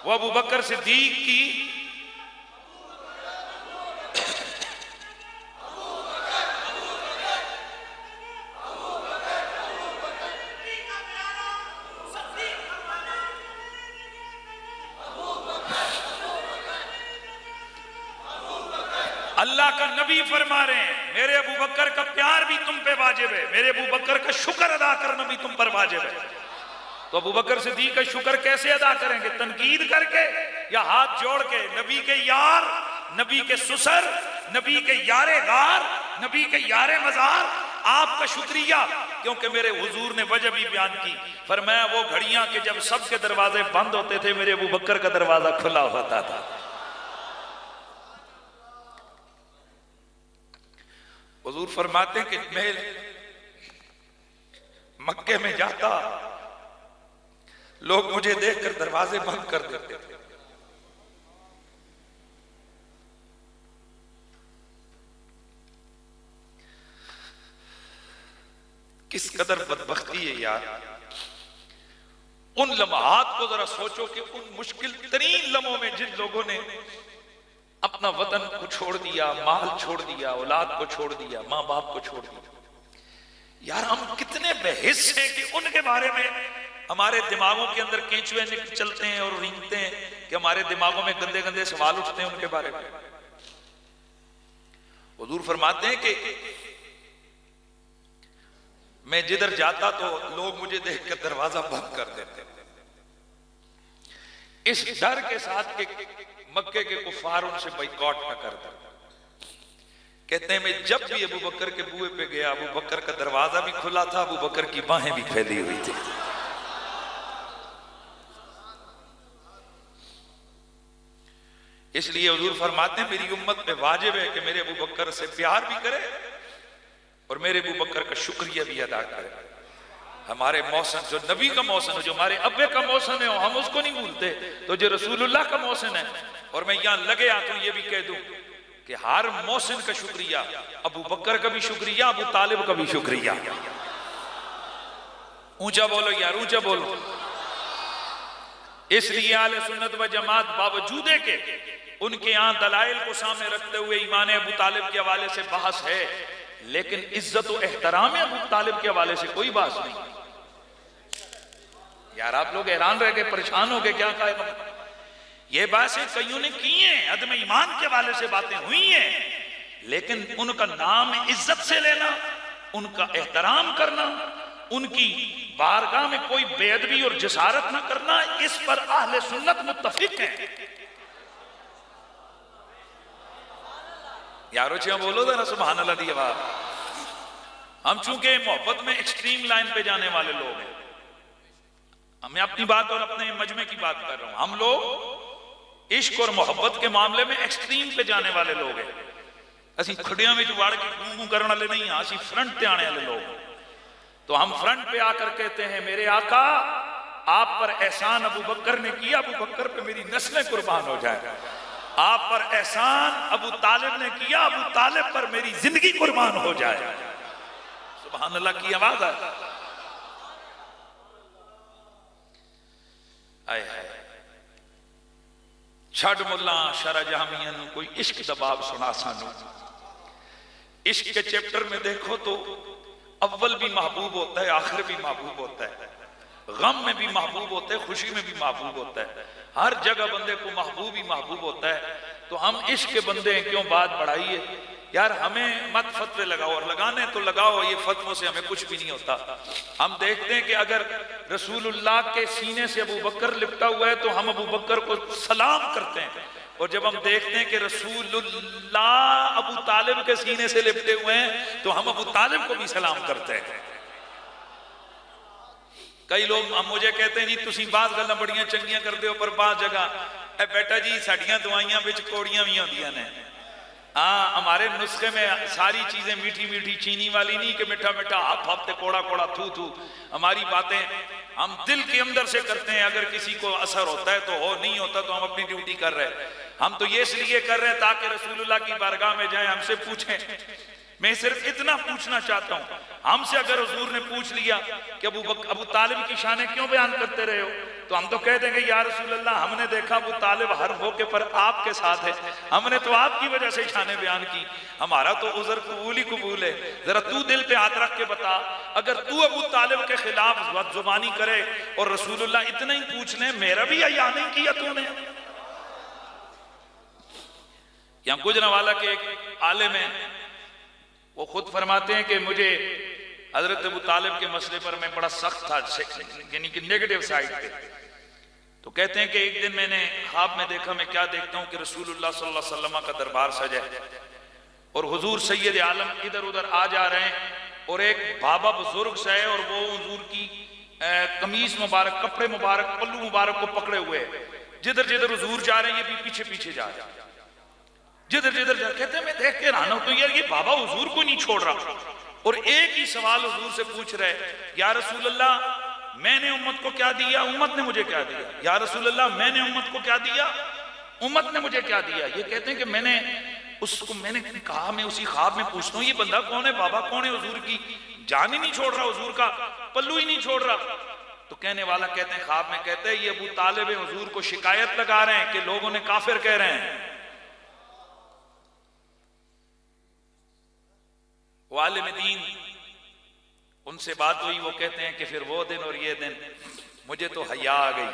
वो अबू बकर सिद्दीक की अल्लाह का नबी फरमा रहे हैं मेरे अबू बकर का प्यार भी तुम पे वाजिब है, मेरे अबू बकर का शुक्र अदा करना भी तुम पर वाजिब है। तो अबू बकर सिद्दीक का शुक्र कैसे अदा करेंगे? तनकीद करके या हाथ जोड़ के? नबी के यार, नबी के सुसर, नबी के यारे गार, नबी के यारे मजार, आपका शुक्रिया। क्योंकि मेरे हुजूर ने वजह भी बयान की, फरमाया वो घड़ियां के जब सबके दरवाजे बंद होते थे, मेरे अबू बकर का दरवाजा खुला होता था। हुजूर फरमाते कि मैं मक्के में जाता, लोग मुझे देखकर दरवाजे बंद कर देते थे। किस कदर बदबख्ती है यार। उन लम्हात को जरा सोचो कि उन मुश्किल तरीन लम्हों में जिन लोगों ने अपना वतन को छोड़ दिया, माल छोड़ दिया, औलाद को छोड़ दिया, माँ बाप को छोड़ दिया, यार हम कितने बेहिस हैं कि उनके बारे में हमारे दिमागों के अंदर केंचुए चलते हैं और रेंगते हैं कि हमारे दिमागों में गंदे गंदे सवाल उठते हैं उनके बारे में। हुजूर फरमाते हैं कि मैं जिधर जाता तो लोग मुझे देखकर दरवाजा बंद कर देते, इस डर के साथ कि मक्के के कुफार उनसे बाइकॉट न कर दे। कहते हैं मैं जब भी अबू बकर के बुए पे गया, अबू बकर का दरवाजा भी खुला था, अबू बकर की बाहें भी फैली हुई थी। इसलिए हुजूर फरमाते हैं मेरी उम्मत पे वाजिब है कि मेरे अबू बकर से प्यार भी करे और मेरे अबू बकर का शुक्रिया भी अदा करे। हमारे मौसम जो नबी का मौसम है, जो हमारे अब्बे का मौसम है, हम उसको नहीं भूलते, तो जो रसूलुल्लाह का मौसम है। और मैं यहां लगे आता हूं ये भी कह दूं कि हर मौसम का शुक्रिया, अबू बकर का भी शुक्रिया, अबू तालिब का भी शुक्रिया। ऊंचा बोलो यार, ऊंचा बोलो। इसलिए आले सुन्नत व जमात बावजूद है कि उनके यहां दलाइल को सामने रखते हुए ईमान अबू तालिब के हवाले से बहस है, लेकिन इज्जत और एहतराम अबू तालिब के हवाले से कोई बात नहीं। यार आप लोग हैरान रह गए, परेशान हो गए, क्या कहा? ये बातें कईयों ने की हैं, अदम ईमान के हवाले से बातें हुई हैं, लेकिन उनका नाम इज्जत से लेना, उनका एहतराम करना, उनकी बारगाह में कोई बेअदबी और जसारत न करना, इस पर अहले सुन्नत मुत्तफिक हैं। यारो चिया बोलो जरा सुभान अल्लाह दी आवाज। हम चूंकि मोहब्बत में एक्सट्रीम लाइन पे जाने वाले लोग हैं, मैं अपनी बात और अपने मजमे की बात कर रहा हूं। हम लोग इश्क और मोहब्बत के मामले में एक्सट्रीम पे जाने वाले लोग हैं। असी खड़ियां में वाड़ के गूं करने वाले नहीं, असी फ्रंट पे आने वाले लोग। तो हम फ्रंट पे आकर कहते हैं मेरे आका आप पर एहसान अबू बकर ने किया, अबू बकर पे मेरी नस्लें कुर्बान हो जाए। आप पर एहसान अबू तालिब ने किया, अबू तालिब पर मेरी जिंदगी कुर्बान हो जाए। सुभान अल्लाह की आवाज है। आए है छड़ मुल्ला शरा जहामिया कोई इश्क दबाव सुना सानू। इश्क के चैप्टर में देखो तो अव्वल भी महबूब होता है, आखिर भी महबूब होता है, गम में भी महबूब होता है, खुशी में भी महबूब होता है। हर जगह बंदे को महबूब ही महबूब होता है। तो हम इश्क के बंदे हैं, क्यों बात बढ़ाइए यार। हमें मत फतवे लगाओ, और लगाने तो लगाओ, ये फतवों से हमें कुछ भी नहीं होता। हम देखते हैं कि अगर रसूलुल्लाह के सीने से अबू बकर लिपटा हुआ है तो हम अबू बकर को सलाम करते हैं, और जब हम देखते हैं कि रसूलुल्लाह अबू तालिब के सीने से लिपटे हुए हैं तो हम अबू तालिब को भी सलाम करते हैं। कई लोग मुझे कहते हैं जी तुसी बात गल्लां बड़ियां चंगियां करते हो, पर बात जगह बेटा जी साड़ियां दवाइयां विच कोड़ियां भी आउंदियां ने। हाँ, हमारे नुस्खे में सारी चीजें मीठी मीठी चीनी वाली नहीं कि मीठा मीठा हफ हफ ते कोड़ा कोड़ा थू थू। हमारी बातें हम दिल के अंदर से करते हैं। अगर किसी को असर होता है तो हो, नहीं होता तो हम अपनी ड्यूटी कर रहे हैं। हम तो ये इसलिए कर रहे हैं ताकि रसूलुल्लाह की बारगाह में जाए, हमसे पूछें। मैं सिर्फ इतना पूछना चाहता हूं, हमसे अगर हुजूर ने पूछ लिया कि अबू तालिब की शान क्यों बयान करते रहे हो, तो हम तो कह देंगे या रसूलल्लाह हमने देखा अबू तालिब हर मौके पर आपके साथ है, हमने तो आपकी वजह से शान बयान की, हमारा तो उज़र कबूल ही कबूल है। जरा तू दिल पे हाथ रख के बता, अगर तू अबू तालिब के खिलाफ बदजुबानी करे और रसूलुल्लाह इतना ही पूछ ले मेरा भी हया नहीं किया तूने। यहाँ गुजरांवाला के एक आलिम है, वो खुद फरमाते हैं कि मुझे हजरत अबू तालिब के मसले पर मैं बड़ा सख्त था, यानी कि नेगेटिव साइड पे। तो कहते हैं कि एक दिन मैंने ख्वाब में देखा, मैं क्या देखता हूँ कि रसूलुल्लाह सल्लल्लाहु अलैहि वसल्लम का दरबार सजा है और हुजूर सैयद आलम इधर उधर आ जा रहे हैं और एक बाबा बुजुर्ग सा है और वो हुजूर की कमीज मुबारक, कपड़े मुबारक, पल्लू मुबारक को पकड़े हुए है। जिधर जिधर हुजूर जा रहे हैं ये भी पीछे पीछे जा रहे हैं, जिधर जिधर जा। कहते हैं मैं देख के रहा हूं तो यार ये बाबा हुजूर को नहीं छोड़ रहा और एक ही सवाल हुजूर से पूछ रहे, या रसूल अल्लाह मैंने उम्मत को क्या दिया, उम्मत ने मुझे क्या दिया। या रसूल अल्लाह मैंने उम्मत को क्या दिया, उम्मत ने मुझे क्या दिया। ये कहते हैं कि मैंने कहा मैं उसी ख्वाब में पूछता हूँ ये बंदा कौन है, बाबा कौन है, हुजूर की जान ही नहीं छोड़ रहा, हुजूर का पल्लू ही नहीं छोड़ रहा। तो कहने वाला कहते हैं ख्वाब में कहते हैं ये अबू तालिब हुजूर को शिकायत लगा रहे हैं कि लोगों ने काफिर कह रहे हैं। वालिम दीन उनसे बात हुई, वो कहते हैं कि फिर वो दिन और ये दिन मुझे तो हया आ गई,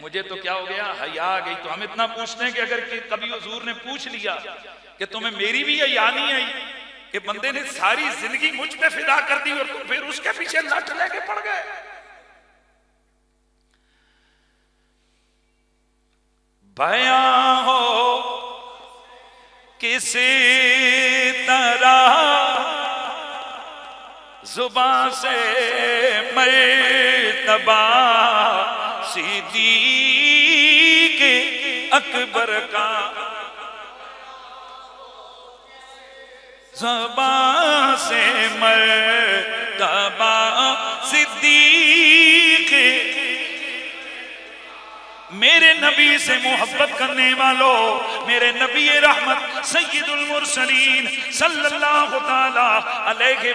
मुझे तो क्या हो गया, हया आ गई। तो हम इतना पूछते हैं कि अगर कभी हुजूर ने पूछ लिया कि तुम्हें मेरी भी हया नहीं आई, कि बंदे ने सारी जिंदगी मुझ पे फिदा कर दी और तुम फिर उसके पीछे लट लेके पड़ गए। बयां हो किसी तरह जुबान से मर्तबा सिद्दीक़ अकबर का, जुबान से मर्तबा सिद्दीक़, मेरे नबी से मोहब्बत करने वालों, मेरे नबी रहमत सय्यदुल मुरसलीन सल्लल्लाहु ताला अलैहि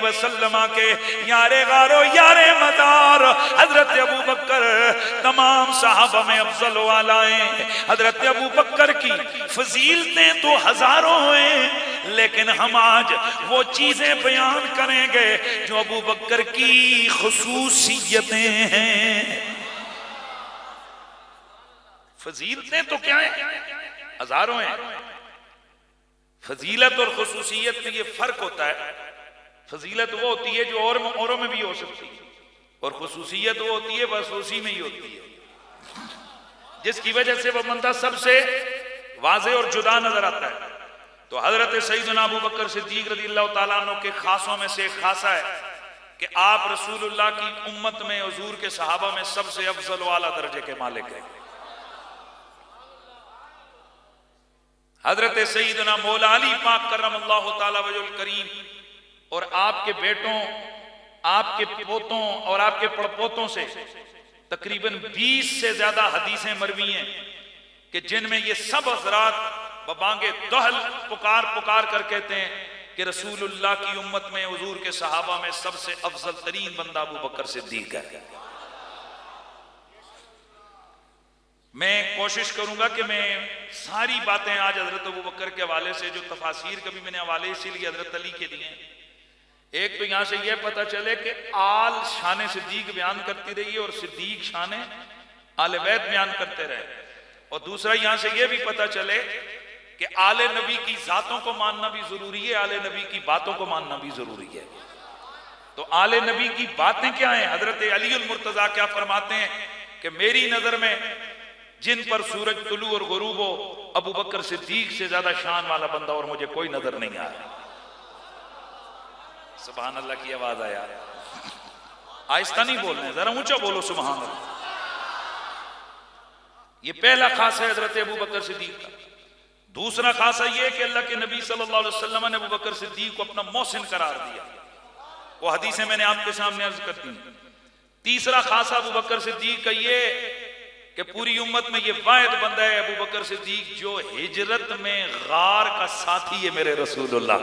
वसल्लम के यारे गारो यारे मदार हजरत अबू बकर तमाम सहाबा में अफजल वाला है। हजरत अबू बकर की फजीलतें तो हजारों हैं, लेकिन हम आज वो चीजें बयान करेंगे जो अबू बकर की खुसूसियतें हैं। फजीलतें तो क्या है, हजारों हैं। फजीलत और खुसूसियत में ये फर्क होता है। फजीलत वो होती है जो औरों में भी हो सकती है, और खुसूसियत वो होती है बस उसी में ही होती है, जिसकी वजह से वो बंदा सबसे वाज़े और जुदा नजर आता है। तो हजरत सैयदना अबू बकर सिद्दीक रज़ियल्लाहु ताला अन्हु के खासों में से खासा है कि आप रसूलुल्लाह की उम्मत में हुजूर के सहाबा में सबसे अफजल वाला दर्जे के मालिक हैं। हजरत सईदना मौला अली पाक करमल्लाहु ताला वजहुल करीम और आपके बेटों, आपके पोतों और आपके पड़पोतों से तकरीबन 20 से ज्यादा हदीसें मरवी हैं कि जिनमें ये सब हजरात बबांगे दहल पुकार पुकार कर कहते हैं कि रसूलुल्लाह की उम्मत में हुजूर के सहाबा में सबसे अफजल तरीन बंदा अबू बकर सिद्दीक है। मैं कोशिश करूंगा कि मैं सारी बातें आज हजरत अबू बकर के हवाले से, जो तफासीर कभी मैंने हवाले इसीलिए हजरत अली के दिए, एक तो यहां से यह पता चले कि आल शान सिद्दीक बयान करती रही है और सिद्दीक शान आले बैत बयान करते रहे, और दूसरा यहां से यह भी पता चले कि आले नबी की जातों को मानना भी जरूरी है, आले नबी की बातों को मानना भी जरूरी है। तो आले नबी की बातें क्या है, हजरत अली उल मुर्तजा क्या फरमाते हैं कि मेरी नजर में जिन पर सूरज तुलू और गुरूब हो, अबू बकर सिद्दीक से ज्यादा शान वाला बंदा और मुझे कोई नजर नहीं आ रहा। सुभान अल्लाह की आवाज आया, आहिस्ता नहीं बोलना है, जरा ऊंचा बोलो सुभान अल्लाह। ये पहला खासा है हजरत अबू बकर सिद्दीक का। दूसरा खासा ये कि अल्लाह के नबी सल्लल्लाहु अलैहि वसल्लम ने अबू बकर सिद्दीक को अपना मोहसिन करार दिया। वो हदीसें मैंने आपके सामने अर्ज कर दी। तीसरा खासा अबू बकर सिद्दीक का ये कि पूरी उम्मत में ये वाहिद बंदा है अबू बकर सिद्दीक जो हिजरत में गार का साथी है मेरे रसूलुल्लाह।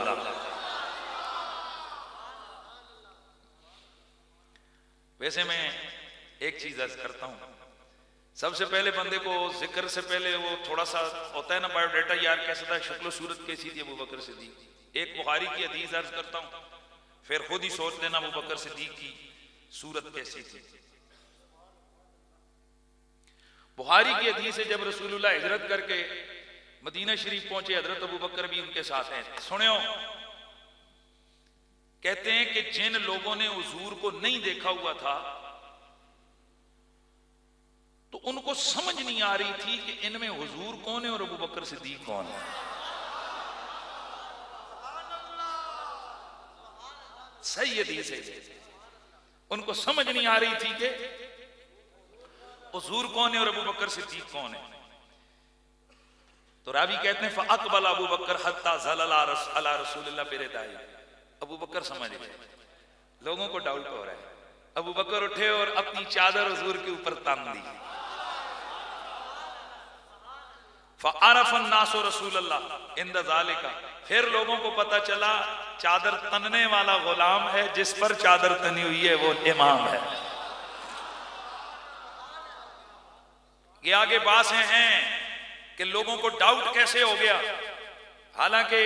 वैसे मैं एक चीज अर्ज करता हूं, सबसे पहले बंदे को जिक्र से पहले वो थोड़ा सा होता है ना बायोडाटा, यार कैसा था, शक्ल सूरत कैसी थी अबू बकर सिद्दीक। एक बुखारी की हदीस अर्ज करता हूं, फिर खुद ही सोच लेना अबू बकर सिद्दीक की सूरत कैसी थी। बुखारी की हदीस है, जब रसूलुल्लाह हिजरत करके मदीना शरीफ पहुंचे, हजरत अबू बकर भी उनके साथ हैं। सुनियो, कहते हैं कि जिन लोगों ने हुजूर को नहीं देखा हुआ था तो उनको समझ नहीं आ रही थी कि इनमें हुजूर कौन है और अबू बकर सिद्दीक कौन है। सही हदीस है, उनको समझ नहीं आ रही थी कि हुजूर कौन है और अबू बकर सिद्दीक कौन है। तो रावी कहते हैं फअक़बल अबू बकर हत्ता ज़लला अला रसूलिल्लाह बिरदाई। अबू बकर समझ गए लोगों को डाउट हो रहा है। अबू बकर उठे और अपनी चादर हुजूर के ऊपर तान दी। फ़अरफ़ अन्नास रसूलल्लाह इंद ज़ालिका, फिर लोगों को पता चला चादर तनने वाला गुलाम है, जिस पर चादर तनी हुई है वो इमाम है। ये आगे बात हैं कि लोगों को डाउट कैसे हो गया, हालांकि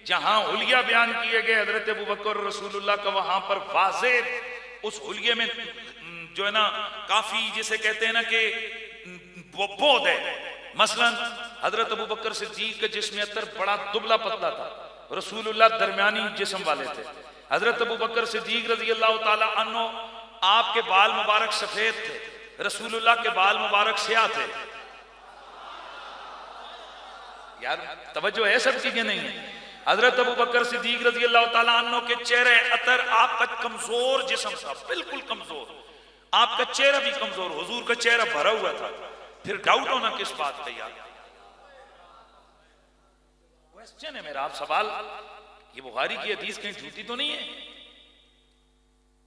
जहां हुलिया बयान किए गए हजरत अबू बकर रसूलुल्लाह का, वहां पर वाज़ेह उस हुलिये में जो है ना काफी जिसे कहते हैं ना कि बोध है। मसलन हजरत अबू बकर सिद्दीक के जिस्म अतर बड़ा दुबला पतला था, रसूलुल्लाह दरमियानी जिस्म वाले थे। हजरत अबू बकर सिद्दीक रज़ी अल्लाह ताला अन्हु आपके बाल मुबारक सफेद थे, रसूलुल्लाह के बाल मुबारक स्याह थे। यार तवज्जो है, सब चीजें नहीं है। हजरत अबू बकर सिद्दीक रज़ी अल्लाह ताला अन्हु के चेहरे अतर आपका कमजोर जिस्म था, बिल्कुल कमजोर, आपका चेहरा भी कमजोर, हुजूर का चेहरा भरा हुआ था। फिर डाउट होना किस बात का यार? क्वेश्चन है मेरा, आप सवाल, ये बुखारी की हदीस कहीं झूठी तो नहीं है?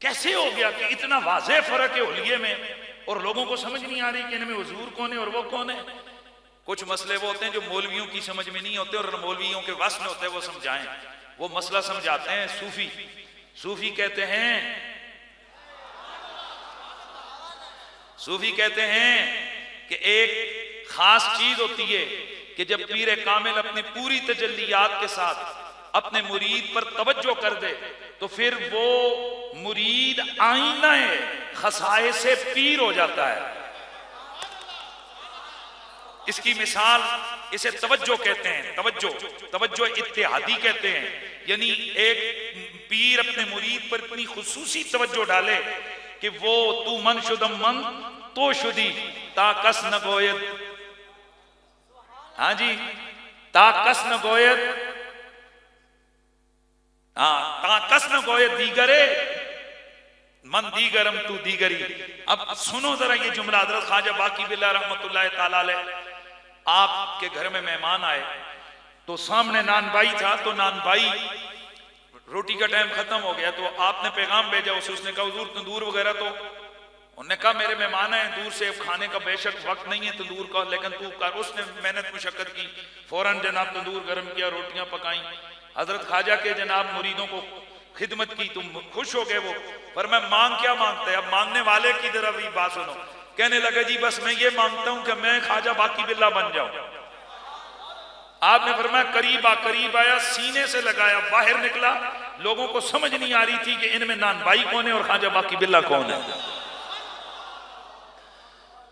कैसे हो गया कि इतना वाज़ेह फर्क है हुलिये में और लोगों को समझ नहीं आ रही कि इनमें हुजूर कौन है और वो कौन है? कुछ मसले वो होते हैं जो मौलवियों की समझ में नहीं होते और मौलवियों के वस में होते हैं वो समझाएं। वो मसला समझाते हैं सूफी। सूफी कहते हैं कि एक खास चीज होती है कि जब पीर कामिल अपनी पूरी तजल्लियात के साथ अपने मुरीद पर तवज्जो कर दे तो फिर वो मुरीद आईना खसाए से पीर हो जाता है। इसकी मिसाल, इसे तवज्जो कहते हैं, तवज्जो इत्तेहादी कहते हैं। यानी एक पीर अपने मुरीद पर इतनी खुसूसी तवज्जो डाले कि वो तू मन शुदम मन तो शुदी ताकस न गोयत, हाँ जी, ताकस न गोयत, हाँ ताकस न गोयत दीगरे मन दीगरम तू दीगरी। अब सुनो जरा ये जुमला, हजरत ख्वाजा बाकी बिल्लाह रहमतुल्लाह ताला अलैह आपके घर में मेहमान आए तो सामने नान भाई था, तो नान भाई रोटी का टाइम खत्म हो गया तो आपने पैगाम भेजा उसे, उसने कहा हुजूर तंदूर वगैरह, तो उन्होंने कहा मेरे मेहमान हैं दूर से, खाने का बेशक वक्त नहीं है तंदूर का, लेकिन तू कर। उसने मेहनत मुशक्कत की, फौरन जनाब तंदूर गर्म किया, रोटियां पकाई, हजरत ख्वाजा के जनाब मुरीदों को खिदमत की, तुम खुश हो गए। वो पर मैं मांग क्या मांगता है? अब मांगने वाले की तरफ भी बात सुनो। कहने लगा जी बस मैं ये मांगता हूं कि मैं ख्वाजा बाकी बिल्ला बन जाऊं। आपने फरमाया करीब आया, सीने से लगाया, बाहर निकला, लोगों को समझ नहीं आ रही थी कि इनमें नान भाई कौन है और ख्वाजा बाकी बिल्ला कौन है।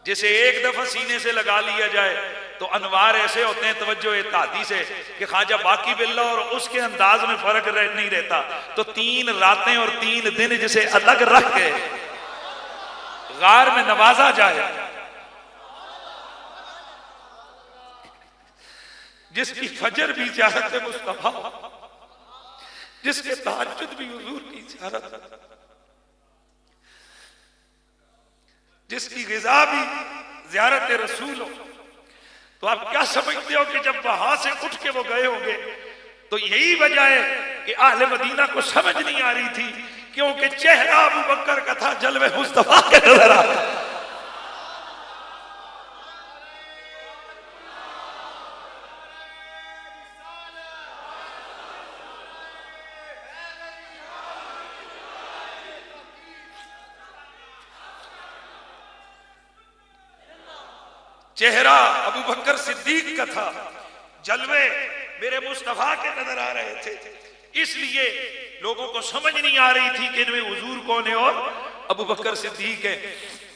जिसे एक दफा सीने से लगा लिया जाए तो अनवार ऐसे होते हैं तवज्जो इत्तेहादी से कि ख्वाजा बाकी बिल्ला और उसके अंदाज में फर्क नहीं रहता। तो 3 रातें और 3 दिन जिसे अलग रख के गार में नवाजा जाए, जिसकी फजर भी ज़ियारत मुस्तफा, जिसके तहज्जुद भी हुजूर की ज़ियारत, जिसकी ग़िज़ा भी ज़ियारत रसूल हो। तो आप क्या समझते हो कि जब वहां से उठ के वो गए होंगे तो यही वजह है कि अहले मदीना को समझ नहीं आ रही थी, क्योंकि चेहरा अबू बकर का था, जलवे मुस्तफा के नजर आ रहा। चेहरा अबू बकर सिद्दीक का था, जलवे मेरे मुस्तफा के नजर आ रहे थे। इसलिए लोगों को समझ नहीं आ रही थी कि इनमें हुजूर कौन है और अबू बकर सिद्दीक है।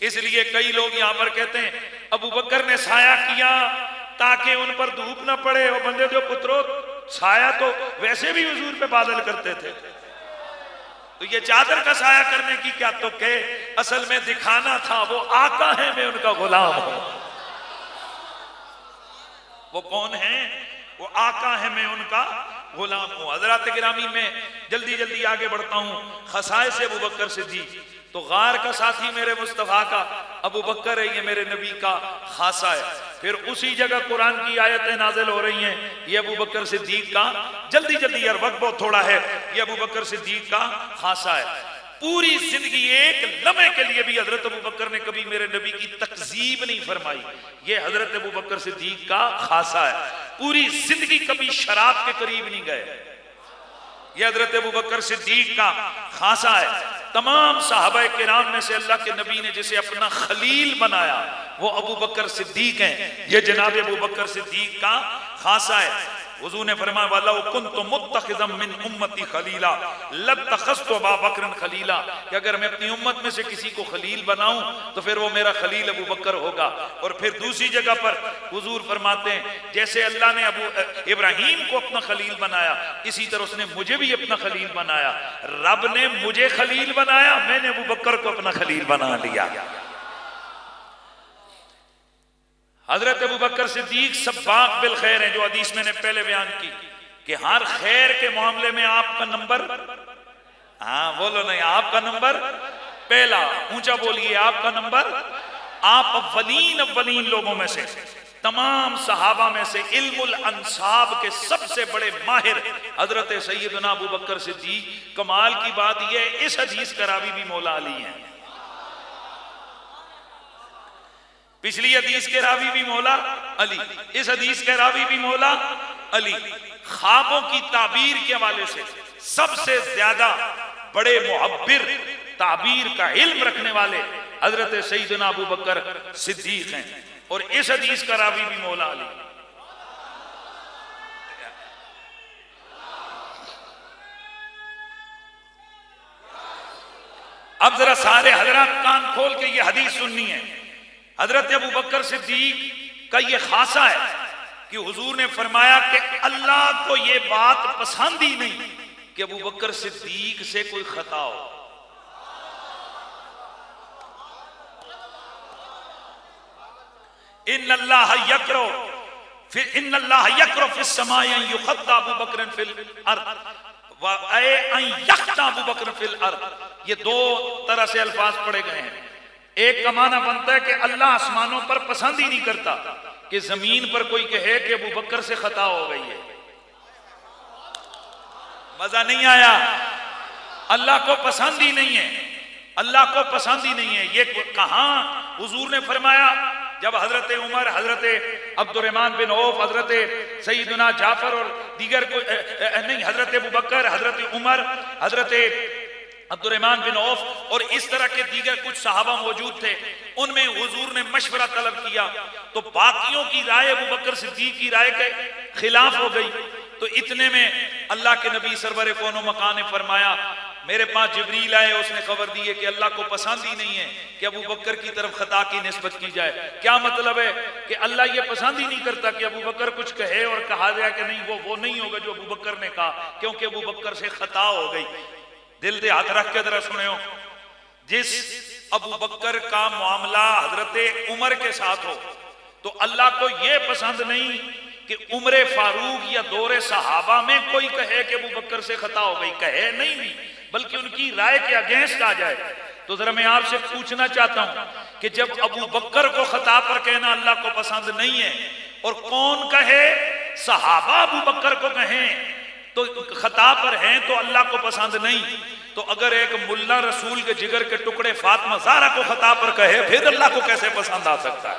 इसलिए कई लोग यहाँ पर कहते हैं अबू बकर ने साया किया ताकि उन पर धूप ना पड़े। और बंदे जो पुत्रो, साया तो वैसे भी हुजूर पे बादल करते थे, तो ये चादर का साया करने की क्या तो के असल में दिखाना था वो आका है, मैं उनका गुलाम हूं। वो कौन है? वो आका है, मैं उनका गुलाम हूं। हजरत गिरामी में जल्दी जल्दी आगे बढ़ता हूं। खसाए से अबू बकर सिद्दीक, तो गार का साथी मेरे मुस्तफा का अबू बकर है, ये मेरे नबी का खासा है। फिर उसी जगह कुरान की आयतें नाजिल हो रही हैं, ये अबू बकर सिद्दीक का, जल्दी जल्दी यार वक्त बहुत थोड़ा है, ये अबू बकर सिद्दीक का खासा है। पूरी जिंदगी एक लम्हे के लिए भी हजरत अबू बकर ने कभी मेरे नबी की तकजीब नहीं फरमाई, ये हजरत अबू बकर सिद्दीक का खासा है। पूरी जिंदगी कभी शराब के करीब नहीं गए, ये हजरत अबू बकर सिद्दीक का खासा है। तमाम सहाबा किराम में से अल्लाह के नबी ने जिसे अपना खलील बनाया वो अबू बकर सिद्दीक हैं, ये जनाब अबू बकर सिद्दीक का खासा है। हुजूर ने फरमाया वाला कुन्तु मुत्तखिज़म मिन उम्मती खलीला लत्तखज़्तु अबा बकर खलीला, कि अगर मैं अपनी उम्मत में से किसी को खलील बनाऊं तो फिर वो मेरा खलील अबू बकर होगा। और फिर दूसरी जगह पर हुजूर फरमाते हैं जैसे अल्लाह ने अबू इब्राहीम को अपना खलील बनाया, इसी तरह उसने मुझे भी अपना खलील बनाया। रब ने मुझे खलील बनाया, मैंने अबू बकर को अपना खलील बना लिया। हजरत अबू बकर सिद्दीक सब्बाक बिल खैर है, जो हदीस मैंने पहले बयान की कि हर खैर के मामले में आपका नंबर, हाँ बोलो नहीं, आपका नंबर पहला, ऊंचा बोलिए, आपका नंबर। आप अव्वलीन लोगों में से, तमाम सहाबा में से इल्मुल अंसाब के सबसे बड़े माहिर हजरत सैयदना अबू बकर सिद्दीक। कमाल की बात यह, इस हदीस का रावी भी मौला अली हैं, पिछली हदीस के रावी भी मौला अली, इस हदीस के रावी भी मौला अली। ख्वाबों की ताबीर के हवाले से सबसे ज्यादा बड़े मुअब्बिर, ताबीर का इल्म रखने वाले हजरत सैयदना अबू बकर सिद्दीक हैं, और इस हदीस का रावी भी मौला अली। अब जरा सारे हजरात कान खोल के ये हदीस सुननी है। हजरत अबू बकर सिद्दीक का ये खासा है कि हुजूर ने फरमाया कि अल्लाह को ये बात पसंद ही नहीं कि अबू बकर सिद्दीक से कोई खता हो। इन्नल्लाह यकरो फिस समाए अन युखद्दा अबू बकर फिल अर्द व अन यख्ता अबू बकर फिल अर्द, ये दो तरह से अल्फाज पढ़े गए हैं। एक का माना बनता है कि अल्लाह आसमानों पर पसंद ही नहीं करता कि जमीन पर कोई कहे कि अबू बकर से खता हो गई है। मजा नहीं आया? अल्लाह को पसंद ही नहीं है, अल्लाह को पसंद ही नहीं है। ये कहां हुजूर ने फरमाया जब हजरत उमर, हजरत अब्दुर्रहमान बिन औफ, हजरत सईदना जाफर और दीगर को नहीं, हजरत अबू बकर, हजरत उमर, हजरत अब्दुर्रहमान बिन औफ और इस तरह के दीगर कुछ सहाबा मौजूद थे, उनमें हुजूर ने मशवरा तलब किया तो बाकियों की राय अबू बकर सिद्दीक की राय के खिलाफ हो गई। तो इतने में अल्लाह के नबी सरवर कौनो मकान ने फरमाया मेरे पास जिब्रील आए, उसने खबर दी है कि अल्लाह को पसंद ही नहीं है कि अबू बकर की तरफ खता की निस्बत की जाए। क्या मतलब है कि अल्लाह ये पसंद ही नहीं करता कि अबू बकर कुछ कहे और कहा जाए कि नहीं वो नहीं होगा जो अबू बकर ने कहा, क्योंकि अबू बकर से खता हो गई। दिल दे हाथ रख के जरा सुनो, जिस अबू बकर का मामला हजरत उमर के साथ हो तो अल्लाह को यह पसंद नहीं कि उम्र फारूक या दौरे सहाबा में कोई कहे कि अबू बकर से खता हो गई, कहे नहीं भी, बल्कि उनकी राय के अगेंस्ट आ जाए। तो जरा मैं आपसे पूछना चाहता हूं कि जब अबू बकर को खता पर कहना अल्लाह को पसंद नहीं है और कौन कहे, सहाबा अबू बकर को कहें तो खता पर हैं तो अल्लाह को पसंद नहीं, तो अगर एक मुल्ला रसूल के जिगर के टुकड़े फातिमा ज़हरा को खता पर कहे फिर अल्लाह को कैसे पसंद आ सकता है?